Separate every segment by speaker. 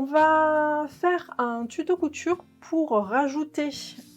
Speaker 1: va faire un tuto couture pour rajouter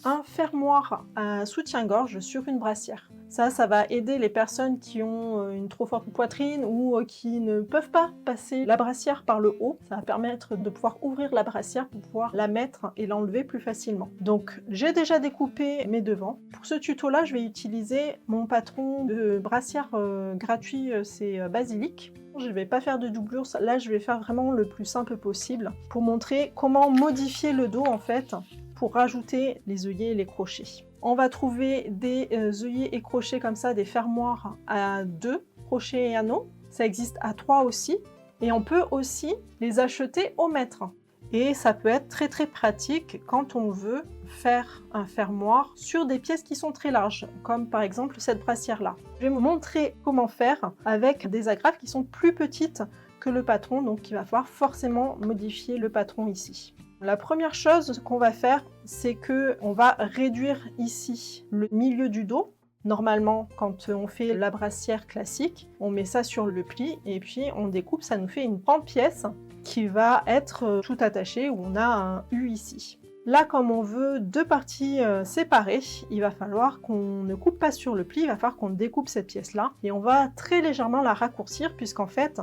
Speaker 1: un fermoir à soutien-gorge sur une brassière. Ça va aider les personnes qui ont une trop forte poitrine ou qui ne peuvent pas passer la brassière par le haut. Ça va permettre de pouvoir ouvrir la brassière pour pouvoir la mettre et l'enlever plus facilement. Donc j'ai déjà découpé mes devants. Pour ce tuto-là, je vais utiliser mon patron de brassière gratuit, c'est Basilic. Je ne vais pas faire de doublure, là je vais faire vraiment le plus simple possible pour montrer comment modifier le dos en fait pour rajouter les œillets et les crochets. On va trouver des œillets et crochets comme ça, des fermoirs à 2 crochets et anneaux. Ça existe à 3 aussi. Et on peut aussi les acheter au mètre. Et ça peut être très très pratique quand on veut faire un fermoir sur des pièces qui sont très larges, comme par exemple cette brassière-là. Je vais vous montrer comment faire avec des agrafes qui sont plus petites que le patron, donc il va falloir forcément modifier le patron ici. La première chose qu'on va faire, c'est qu'on va réduire ici le milieu du dos. Normalement, quand on fait la brassière classique, on met ça sur le pli et puis on découpe, ça nous fait une grande pièce qui va être tout attachée, où on a un U ici. Là, comme on veut deux parties séparées, il va falloir qu'on ne coupe pas sur le pli, il va falloir qu'on découpe cette pièce-là et on va très légèrement la raccourcir puisqu'en fait,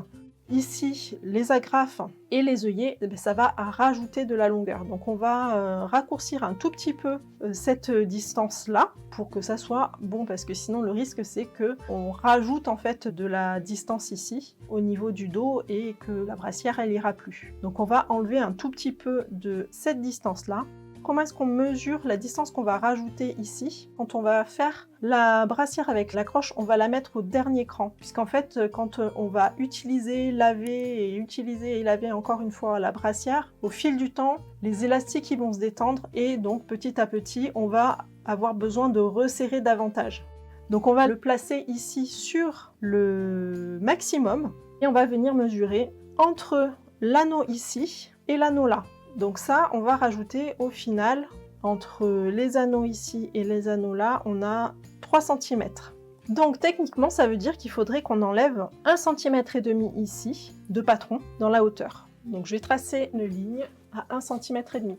Speaker 1: ici, les agrafes et les œillets, ça va rajouter de la longueur. Donc on va raccourcir un tout petit peu cette distance-là pour que ça soit bon, parce que sinon le risque c'est qu'on rajoute en fait de la distance ici au niveau du dos et que la brassière elle ira plus. Donc on va enlever un tout petit peu de cette distance-là. Comment est-ce qu'on mesure la distance qu'on va rajouter ici? Quand on va faire la brassière avec l'accroche, on va la mettre au dernier cran. Puisqu'en fait, quand on va utiliser, laver et laver encore une fois la brassière, au fil du temps, les élastiques ils vont se détendre et donc petit à petit, on va avoir besoin de resserrer davantage. Donc on va le placer ici sur le maximum et on va venir mesurer entre l'anneau ici et l'anneau là. Donc ça, on va rajouter au final, entre les anneaux ici et les anneaux là, on a 3 cm. Donc techniquement, ça veut dire qu'il faudrait qu'on enlève 1,5 cm ici de patron dans la hauteur. Donc je vais tracer une ligne à 1,5 cm.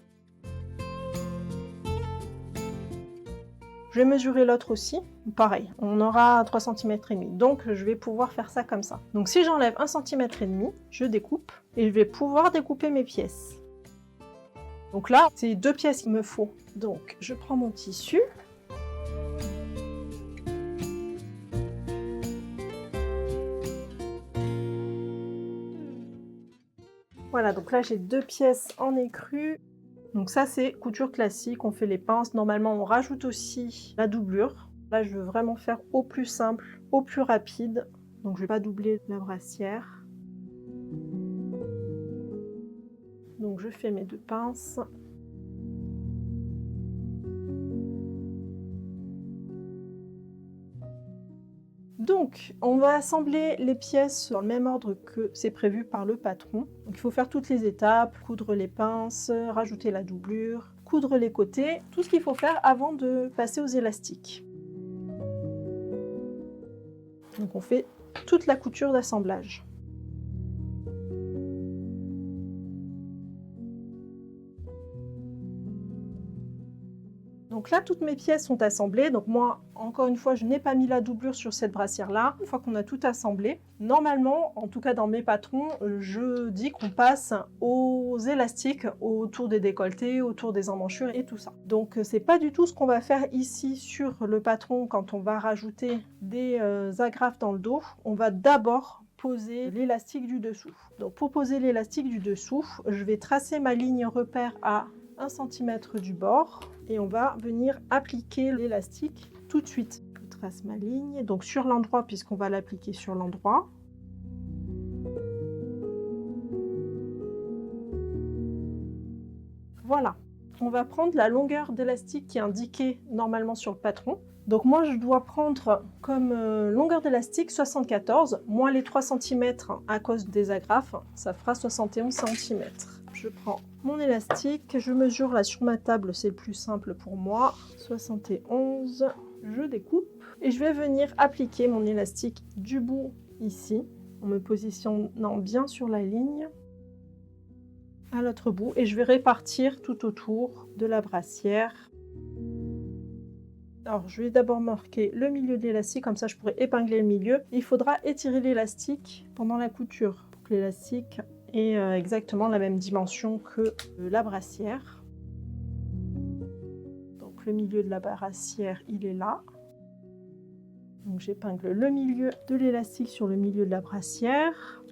Speaker 1: Je vais mesurer l'autre aussi, pareil, on aura 3 cm et demi. Donc je vais pouvoir faire ça comme ça. Donc si j'enlève 1,5 cm, je découpe et je vais pouvoir découper mes pièces. Donc là, c'est 2 pièces qu'il me faut. Donc, je prends mon tissu. Voilà, donc là, j'ai 2 pièces en écru. Donc ça, c'est couture classique, on fait les pinces. Normalement, on rajoute aussi la doublure. Là, je veux vraiment faire au plus simple, au plus rapide. Donc, je ne vais pas doubler la brassière. Donc, je fais mes 2 pinces. Donc, on va assembler les pièces dans le même ordre que c'est prévu par le patron. Donc, il faut faire toutes les étapes, coudre les pinces, rajouter la doublure, coudre les côtés, tout ce qu'il faut faire avant de passer aux élastiques. Donc, on fait toute la couture d'assemblage. Donc là, toutes mes pièces sont assemblées. Donc moi, encore une fois, je n'ai pas mis la doublure sur cette brassière-là. Une fois qu'on a tout assemblé, normalement, en tout cas dans mes patrons, je dis qu'on passe aux élastiques autour des décolletés, autour des emmanchures et tout ça. Donc c'est pas du tout ce qu'on va faire ici sur le patron quand on va rajouter des agrafes dans le dos. On va d'abord poser l'élastique du dessous. Donc pour poser l'élastique du dessous, je vais tracer ma ligne repère à 1 cm du bord et on va venir appliquer l'élastique tout de suite. Je trace ma ligne, donc sur l'endroit puisqu'on va l'appliquer sur l'endroit. Voilà, on va prendre la longueur d'élastique qui est indiquée normalement sur le patron. Donc moi je dois prendre comme longueur d'élastique 74, moins les 3 cm à cause des agrafes, ça fera 71 cm. Je prends mon élastique, je mesure là sur ma table, c'est le plus simple pour moi, 71, je découpe et je vais venir appliquer mon élastique du bout ici, en me positionnant bien sur la ligne. à l'autre bout et je vais répartir tout autour de la brassière. Alors, je vais d'abord marquer le milieu de l'élastique, comme ça je pourrai épingler le milieu. Il faudra étirer l'élastique pendant la couture pour que l'élastique ait exactement la même dimension que la brassière. Donc le milieu de la brassière, il est là. Donc j'épingle le milieu de l'élastique sur le milieu de la brassière.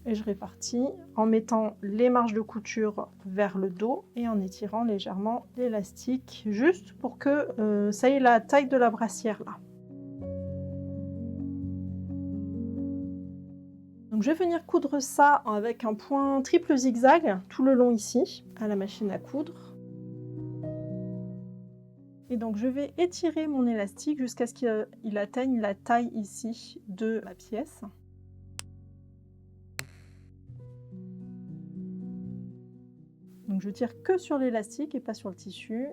Speaker 1: Et je répartis en mettant les marges de couture vers le dos et en étirant légèrement l'élastique, juste pour que ça ait la taille de la brassière là. Donc je vais venir coudre ça avec un point triple zigzag tout le long ici, à la machine à coudre. Et donc je vais étirer mon élastique jusqu'à ce qu'il atteigne la taille ici de ma pièce. Donc je tire que sur l'élastique et pas sur le tissu.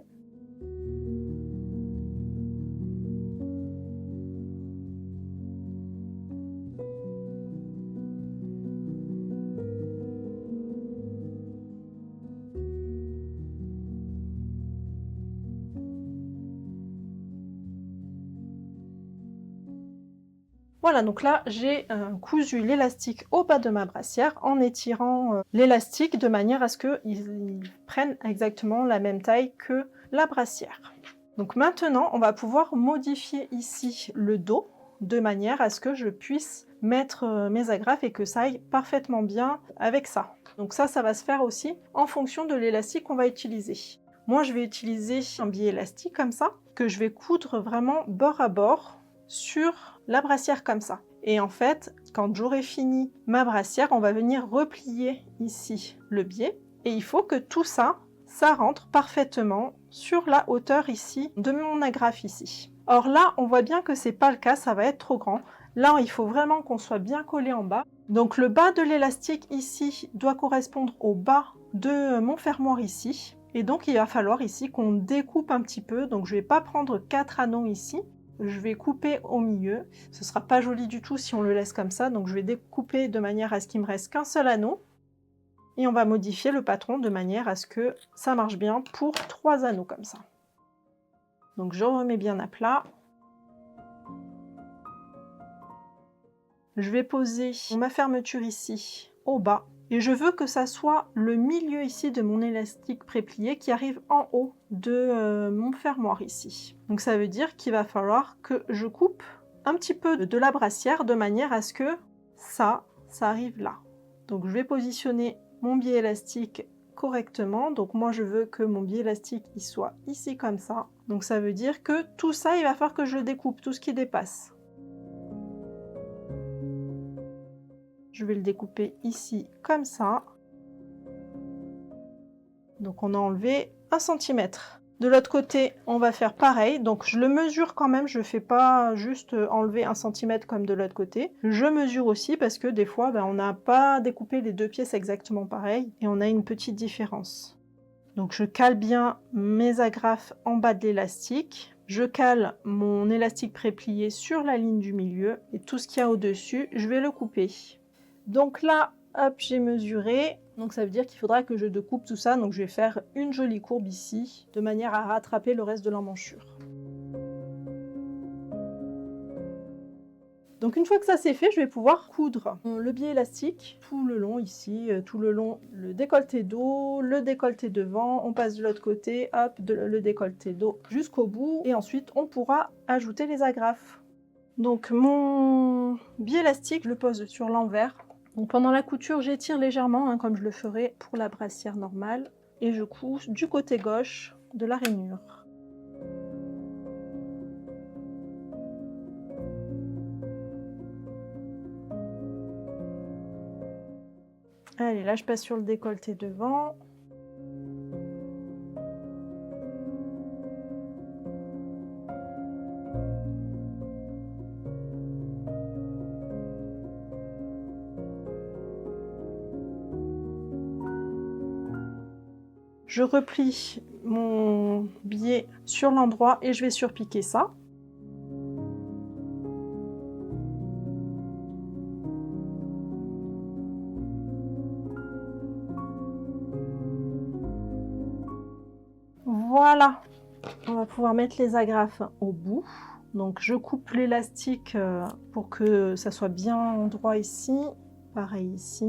Speaker 1: Voilà, donc là j'ai cousu l'élastique au bas de ma brassière en étirant l'élastique de manière à ce qu'il prenne exactement la même taille que la brassière. Donc maintenant on va pouvoir modifier ici le dos de manière à ce que je puisse mettre mes agrafes et que ça aille parfaitement bien avec ça. Donc ça va se faire aussi en fonction de l'élastique qu'on va utiliser. Moi je vais utiliser un biais élastique comme ça, que je vais coudre vraiment bord à bord sur la brassière comme ça. Et en fait, quand j'aurai fini ma brassière, on va venir replier ici le biais. Et il faut que tout ça rentre parfaitement sur la hauteur ici de mon agrafe ici. Or là, on voit bien que c'est pas le cas, ça va être trop grand. Là, il faut vraiment qu'on soit bien collé en bas. Donc le bas de l'élastique ici doit correspondre au bas de mon fermoir ici. Et donc il va falloir ici qu'on découpe un petit peu. Donc je vais pas prendre 4 anneaux ici. Je vais couper au milieu. Ce sera pas joli du tout si on le laisse comme ça. Donc je vais découper de manière à ce qu'il me reste qu'un seul anneau. Et on va modifier le patron de manière à ce que ça marche bien pour 3 anneaux comme ça. Donc je remets bien à plat. Je vais poser ma fermeture ici au bas. Et je veux que ça soit le milieu ici de mon élastique préplié qui arrive en haut de mon fermoir ici. Donc ça veut dire qu'il va falloir que je coupe un petit peu de la brassière de manière à ce que ça arrive là. Donc je vais positionner mon biais élastique correctement. Donc moi je veux que mon biais élastique il soit ici comme ça. Donc ça veut dire que tout ça il va falloir que je le découpe, tout ce qui dépasse. Je vais le découper ici comme ça. Donc on a enlevé 1 cm. De l'autre côté, on va faire pareil. Donc je le mesure quand même, je ne fais pas juste enlever 1 cm comme de l'autre côté. Je mesure aussi parce que des fois, on n'a pas découpé les deux pièces exactement pareil et on a une petite différence. Donc je cale bien mes agrafes en bas de l'élastique. Je cale mon élastique préplié sur la ligne du milieu et tout ce qu'il y a au-dessus, je vais le couper. Donc là, hop, j'ai mesuré. Donc ça veut dire qu'il faudra que je découpe tout ça. Donc je vais faire une jolie courbe ici, de manière à rattraper le reste de l'emmanchure. Donc une fois que ça c'est fait, je vais pouvoir coudre le biais élastique tout le long ici, tout le long le décolleté dos, le décolleté devant, on passe de l'autre côté, hop, le décolleté dos jusqu'au bout. Et ensuite, on pourra ajouter les agrafes. Donc mon biais élastique, je le pose sur l'envers. Donc pendant la couture, j'étire légèrement, comme je le ferai pour la brassière normale, et je couds du côté gauche de la rainure. Allez, là je passe sur le décolleté devant. Je replie mon biais sur l'endroit et je vais surpiquer ça. Voilà, on va pouvoir mettre les agrafes au bout. Donc je coupe l'élastique pour que ça soit bien droit ici. Pareil ici.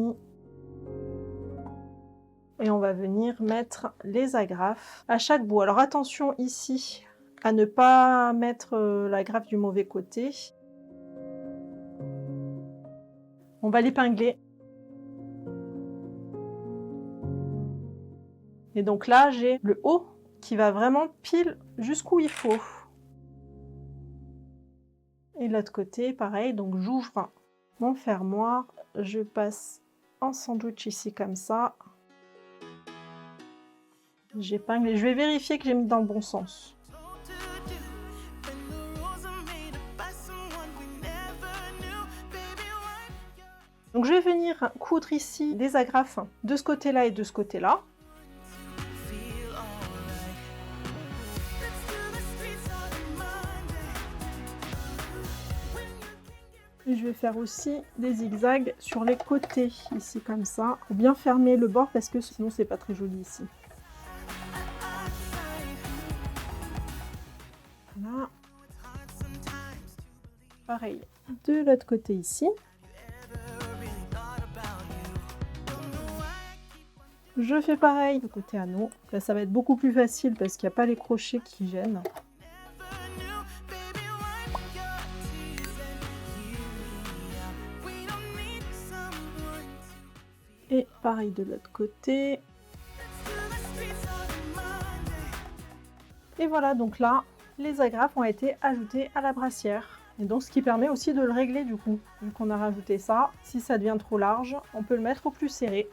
Speaker 1: Et on va venir mettre les agrafes à chaque bout. Alors attention ici à ne pas mettre l'agrafe du mauvais côté. On va l'épingler. Et donc là, j'ai le haut qui va vraiment pile jusqu'où il faut. Et de l'autre côté, pareil, donc j'ouvre mon fermoir, je passe en sandwich ici comme ça. J'épingle et je vais vérifier que j'ai mis dans le bon sens. Donc je vais venir coudre ici des agrafes de ce côté-là et de ce côté-là. Et je vais faire aussi des zigzags sur les côtés, ici comme ça, pour bien fermer le bord parce que sinon c'est pas très joli ici. Voilà. Pareil, de l'autre côté ici. Je fais pareil de côté anneau. Là ça va être beaucoup plus facile parce qu'il n'y a pas les crochets qui gênent. Et pareil de l'autre côté. Et voilà, donc là, les agrafes ont été ajoutées à la brassière. Et donc ce qui permet aussi de le régler du coup. Vu qu'on a rajouté ça, si ça devient trop large, on peut le mettre au plus serré.